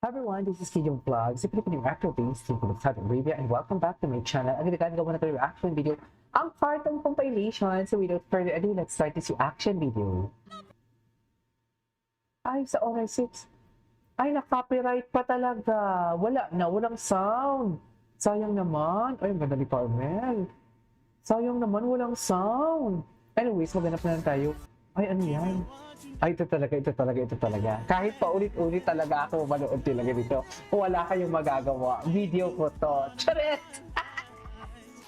Hi everyone, this is Kijong Vlog, si Filipino actor based in Saudi Arabia, and welcome back to my channel. Ang ginagawa na ito reaction video, ang part ng compilation. So without further ado, let's start this reaction video. Ay, sa oras 6. Ay, na-copyright pa talaga. Walang sound. Sayang naman. Ay, ang ganda ni Carmel. Sayang naman, walang sound. Anyways, maghanap na lang tayo. Ay, ano yan? Ay, ito talaga. Kahit paulit-ulit talaga ako manood talaga dito. Wala kayong magagawa. Video ko to. Charet!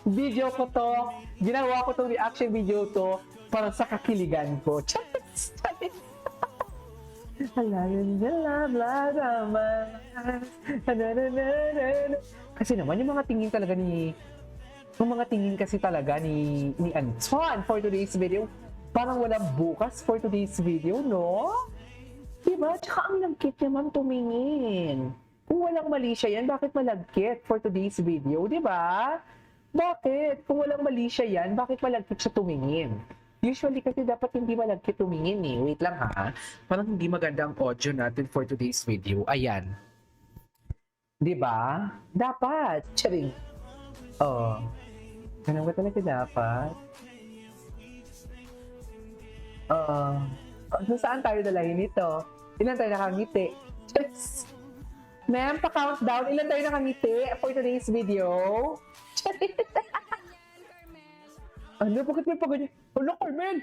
Video ko to. Ginawa ko tong reaction video to para sa kakiligan ko. Charet! Charet! Kasi naman yung mga tingin talaga ni Anton for today's video, parang walang bukas for today's video, no? Diba? Tsaka ang lagkit niya, ma'am, tumingin. Kung walang mali siya yan, bakit malagkit for today's video, diba? Bakit? Kung walang mali siya yan, bakit malagkit siya tumingin? Usually kasi dapat hindi malagkit tumingin eh. Wait lang ha. Parang hindi maganda ang audio natin for today's video. Ayan. Diba? Dapat. Charing. Oh. Ganun ba talaga dapat? Saan tayo dalahin ito? Ilan tayo nakangiti? Yes. Ma'am, pa-countdown. Ilan tayo nakangiti for today's video? Ano? Bakit may paganyan? Ano, Carmen?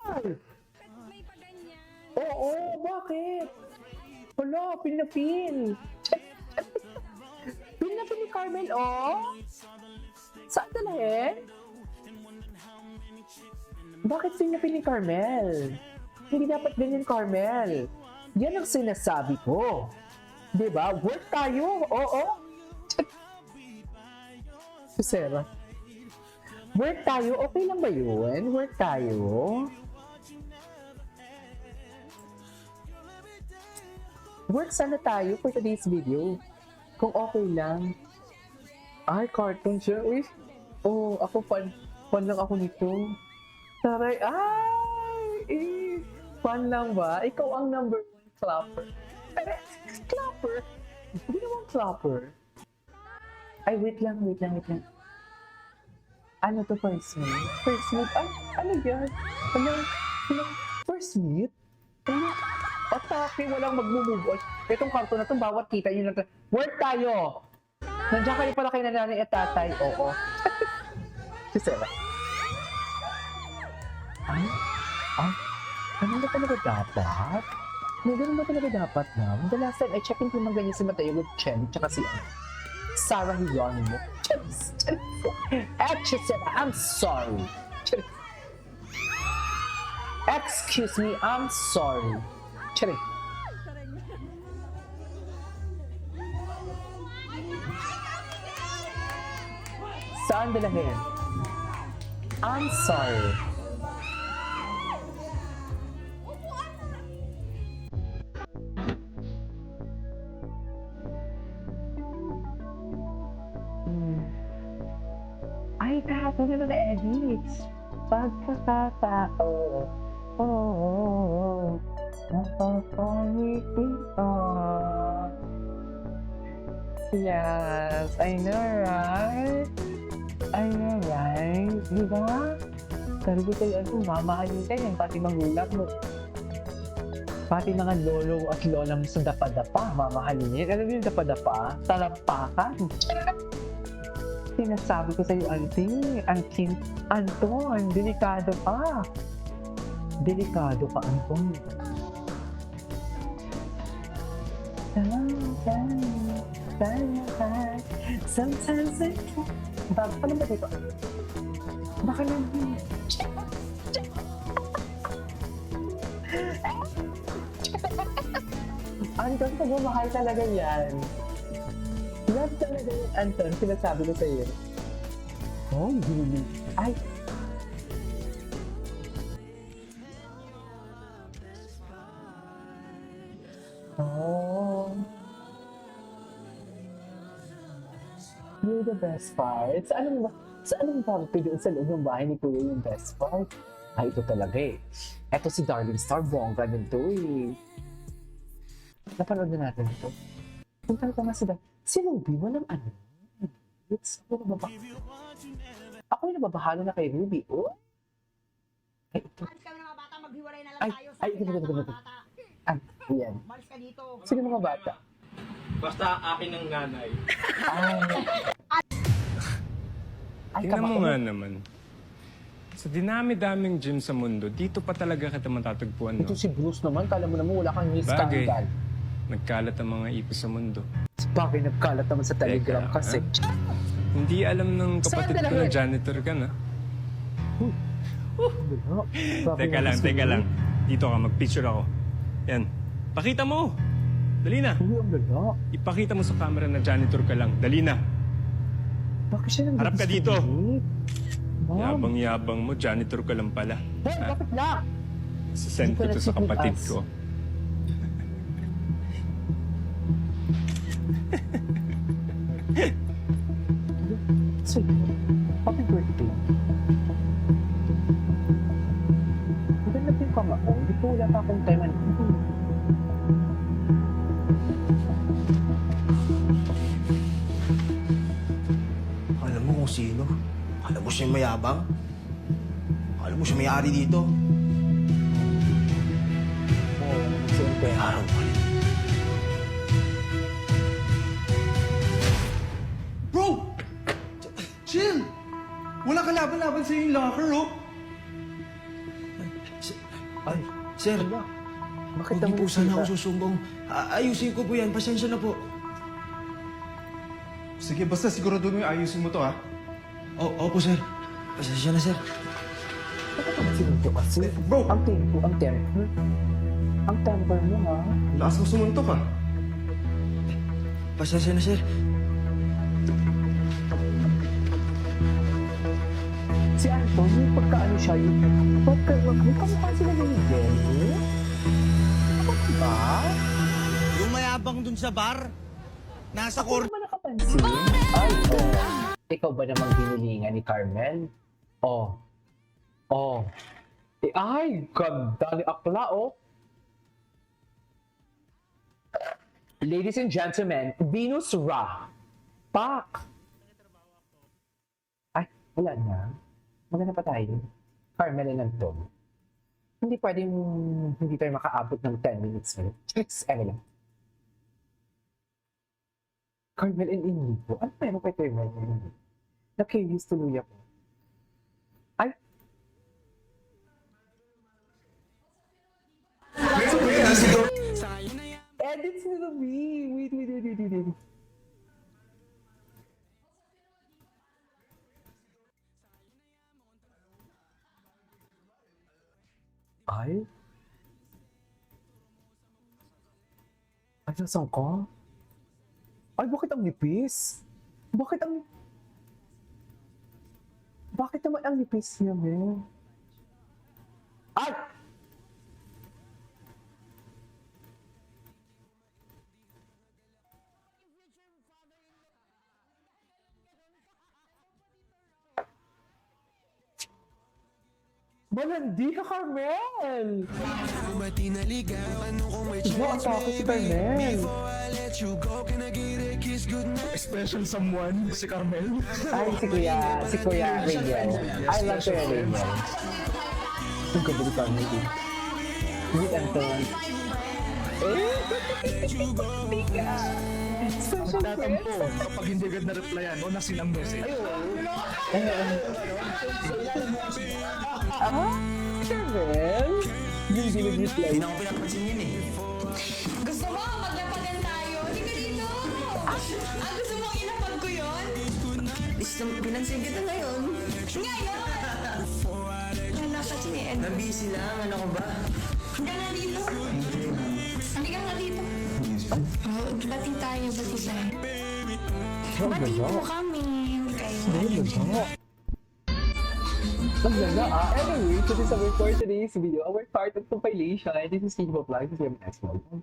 Ay! May paganyan. Oo, bakit? Wala, pinapin. Pinapin ni Carmel, oh? Saan dalahin? Bakit pinapin ni Carmel? Hindi dapat ganyan, Carmel. Yan ang sinasabi ko. Diba? Work tayo. Oo. Sarah. Work tayo. Okay lang ba yun? Work tayo. Work sana tayo for today's video. Kung okay lang. Ay, cartoon siya. Uy. Oh, ako fan lang ako nito. Taray. Ay! Fan lang ba? Ikaw ang number 1 clapper. Clapper? Hindi naman clapper. Ay, wait lang. Ano to, first meet? First meet? Ay, ano yan? Ano? First meet? Ano? Atake, walang mag-move on. Itong karton na to, bawat kita nyo lang. Work tayo! Nandiyan kayo pala kay nanay at tatay. Oo. Si Sarah. Ay? Ano ba talaga dapat? Ganun ba talaga dapat, ma'am? The last time I checked in kung ganyan si Mateo with Chen, tsaka si Sarah Hionimo. Excuse me, I'm sorry. Excuse me, I'm sorry. Charing. Saan dalahin? I'm sorry. Ay, kahapon na na-edit. Pagkakatao. Napapangiti ko. Yes, I know, right? Diba? Sabi ko sa'yo, mamahalin ka yan, pati magulang mo. Pati mga lolo at lola mo sa dapa-dapa, mamahalin yan. Alam mo yung dapa-dapa? Talampakan. Sinasabi ko sa'yo, Anton, delikado pa. Delikado pa, Anton. Sometimes I can't. Bago pa lang ba dito? Baka lang. Anton, pagmamahal talaga yan. Love talaga yung Anton, sinasabi ko sa'yo. Oh, really? Ay! Oh. You're the best part. Saan mo ba doon sa loob ng bahay ni Kuya yung best part? Ay, ito talaga eh. Ito si Darling Star, bongga din to eh. Napanood na natin ito. Punta ka nga sila. Si Ruby, walang ano. Ako yung nababahala na kay Ruby. Oh? Ay, ito. Malis kami mga bata, maghiwalay na lang Ay, tayo. ay, Sabi ito, na ito, sa mga ito. bata. Ay, yan. Malis ka dito. Sige mga bata. Basta akin ng nanay. Ay, Tingnan mo kabako. nga naman. Sa dinami-daming gym sa mundo, dito pa talaga kita matatagpuan, no? Ito si Bruce naman, kala mo naman wala kang miss Bagay. scandal. Nagkalat ang mga ipis sa mundo. Bagay nagkalat naman sa Telegram Teka, kasi. Hindi alam ng kapatid Saan ko na dalhin? janitor ka na. Grabe Teka naman lang, si teka Ruby. lang. Dito ka, mag-picture ako. Yan. Pakita mo! Dali na. Uy, ang lala. Ipakita mo sa camera na janitor ka lang. Dali na. Bakit siya nang Harap ka dito. Ma'am. Yabang-yabang mo, janitor ka lang pala. Hoy, bakit na? Sasend ko Hindi to ka sa nag-sit with kapatid us. ko. So, happy birthday. Maganda din ka nga. Oh, dito wala pa akong time. Alam mo kung sino? Alam mo siya yung mayabang? Alam mo siya may-ari dito? Oh, siyempre. Araw pa rin. Bro! Chill! Wala ka laban-laban sa yung locker, oh! Ay, sir, Bakit hindi naman po sana nakita? ako susumbong. Ayusin ko po yan. Pasensya na po. Sige, basta sigurado mo yung ayusin mo to, ha? Opo, sir. Pasensya na, sir. Bakit naman sinuntok kasi? Bro! Ang tempo, ang temper. Ang temper mo, ha? Lakas mo sumuntok, ha? Pasensya na, sir. Si Anton, yung pagkaano siya, yung kamukha sila ni Miguel. Ako ba? Yung mayabang dun sa bar, nasa Ako naman nakapansin. Ay, oh. Ikaw ba namang hinilingan ni Carmel? Oh. Oh. Ay, ganda ni Akla, oh. Ladies and gentlemen, Venus Ra. Pak. Ay, wala na. Maganda pa tayo. Carmel and Anton. Hindi pwedeng hindi tayo makaabot ng 10 minutes ngayon. Tricks, lang. Carmel and Inigo. Ano meron kay Carmel and Inigo? Na-curious tuloy ako. Ay! Edit si Ruby! Wait. Ay? Ay, nasan ka? Ay, bakit ang nipis? Bakit naman ang nipis niya, men? Ay! Malandi ka, Carmel! Iba, atake si Carmel. Special someone, si Carmel. Ay, si Kuya Rainiel. I love Kuya Rainiel. Ang ganda ni Carmel. Wait, Anton. Special Tatampo friends. kapag hindi agad na-replyan o nasin ang message. Carmel? Hindi nag-reply. Hindi na ako pinapansin yun, eh. Gusto mo, maglapagan tayo? Hindi ka dito! Gusto mong ilapag ko yun? Pinansin kita ngayon. Ngayon? Nalapat si Ed. Nabisi lang, ano ko ba? Hindi ka na dito. Hindi ka na dito. Bati tayo, bati tayo. Bati po kami. Kayo. Ang ganda Anyway, so this is our for today's video. Our part of compilation. This is Steve Vlog. This is your next vlog.